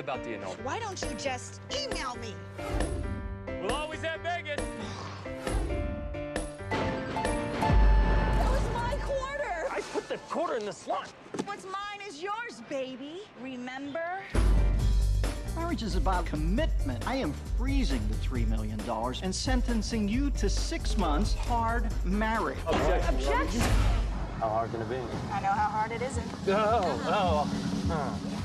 about the annulment. Why don't you just email me? We'll always have Megan. That was my quarter. I put the quarter in the slot. What's mine is yours, baby. Remember? Marriage is about commitment. I am freezing the $3 million and sentencing you to 6 months hard marriage. Objection. How hard can it be? I know how hard it isn't.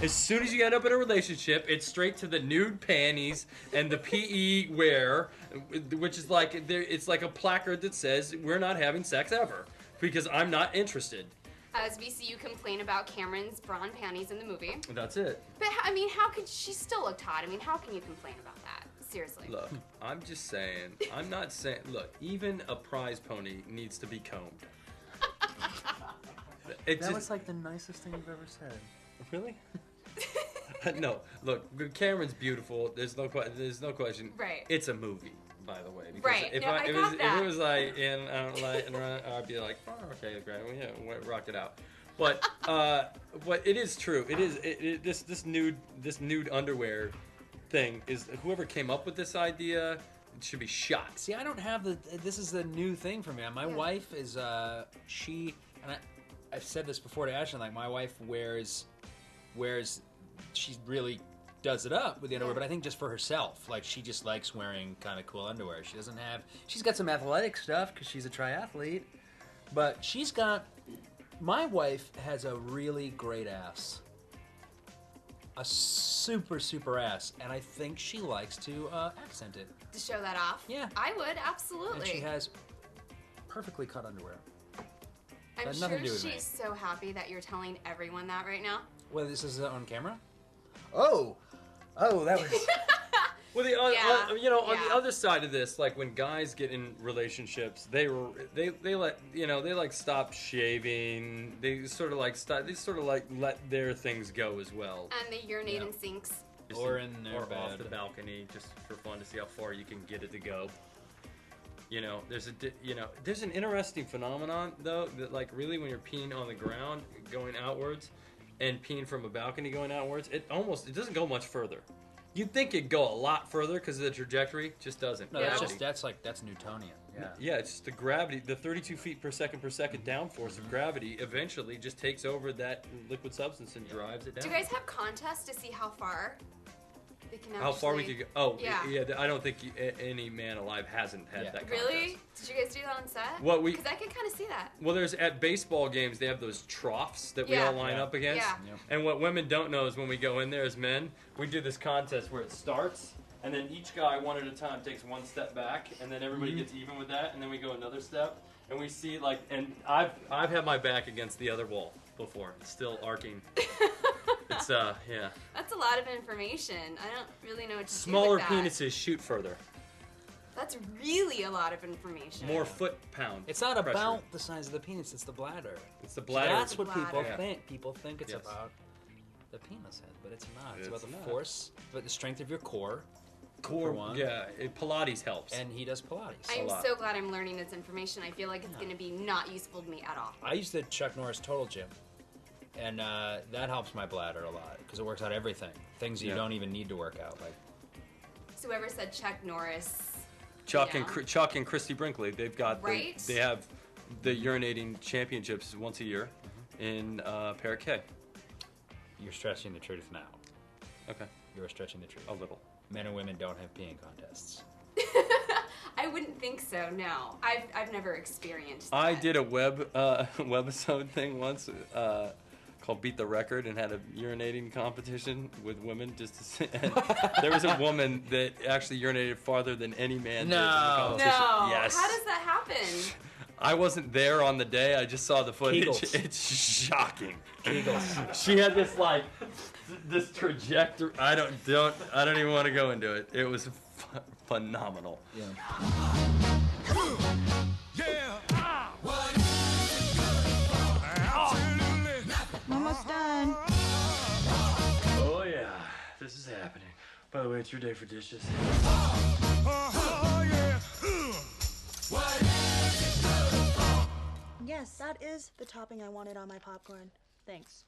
As soon as you end up in a relationship, it's straight to the nude panties and the PE wear, which is like, it's like a placard that says, we're not having sex ever, because I'm not interested. As we see you complain about Cameron's bra and panties in the movie. That's it. But, I mean, how could she still look hot? I mean, how can you complain about that? Seriously. Look, I'm just saying, I'm not saying, look, even a prize pony needs to be combed. That was like the nicest thing you've ever said. Really? No, look, Cameron's beautiful. There's no question. Right. It's a movie, by the way. Because right. If no, I got that. If it was like I'd be like, oh, okay, great, well, yeah, rock it out. But it is true. It is this nude underwear thing is whoever came up with this idea should be shot. See, I don't have this is the new thing for me. My wife is I've said this before to Ashley, like my wife wears, she really does it up with the underwear, but I think just for herself. Like she just likes wearing kind of cool underwear. She's got some athletic stuff because she's a triathlete, but my wife has a really great ass. A super, super ass, and I think she likes to accent it. To show that off? Yeah. I would, absolutely. And she has perfectly cut underwear. I'm sure she's so happy that you're telling everyone that right now. Well, this is on camera? Oh, that was... Well, on the other side of this, like when guys get in relationships, they stop shaving. They sort of let their things go as well. And they urinate in sinks. Or in their bed. Off the balcony, just for fun to see how far you can get it to go. There's an interesting phenomenon though that like really when you're peeing on the ground going outwards, and peeing from a balcony going outwards, it doesn't go much further. You'd think it'd go a lot further because of the trajectory, just doesn't. No, that's Newtonian. Yeah. Yeah, it's just the gravity, the 32 feet per second downforce of gravity eventually just takes over that liquid substance and drives it down. Do you guys have contests to see how far they can actually... How far we could go? Oh, yeah. I don't think any man alive hasn't had that contest. Really? Did you guys do that on set? Because I can kind of see that. Well, there's at baseball games, they have those troughs that we all line up against. Yeah. And what women don't know is when we go in there as men, we do this contest where it starts, and then each guy one at a time takes one step back, and then everybody gets even with that, and then we go another step, and we see like, and I've had my back against the other wall before. It's still arcing. It's yeah. That's a lot of information. I don't really know what to Smaller do with that. penises shoot further. That's really a lot of information. More foot-pound. It's not pressure. about the size of the penis, it's the bladder. It's the bladder. That's what people bladder. think. People think it's about the penis head, but it's not. It's about the force, but the strength of your core. Core, one. yeah. Pilates helps. And he does Pilates. I'm so glad I'm learning this information. I feel like it's going to be not useful to me at all. I use the Chuck Norris Total Gym, and that helps my bladder a lot because it works out everything. Things you don't even need to work out. Like. So whoever said Chuck Norris... Chuck and Christy Brinkley, they've got they have the urinating championships once a year in Parrot Cay. You're stretching the truth now. Okay. You're stretching the truth. A little. Men and women don't have peeing contests. I wouldn't think so, no. I've never experienced that. I did a webisode thing once called Beat the Record and had a urinating competition with women just to see. And there was a woman that actually urinated farther than any man did in the competition. No. Yes. How does that happen? I wasn't there on the day. I just saw the footage. Kegels. It's shocking. Kegels. She had this trajectory. I don't even want to go into it. It was phenomenal. Yeah. Almost done. Oh yeah, this is happening. By the way, it's your day for dishes. Yes, that is the topping I wanted on my popcorn. Thanks.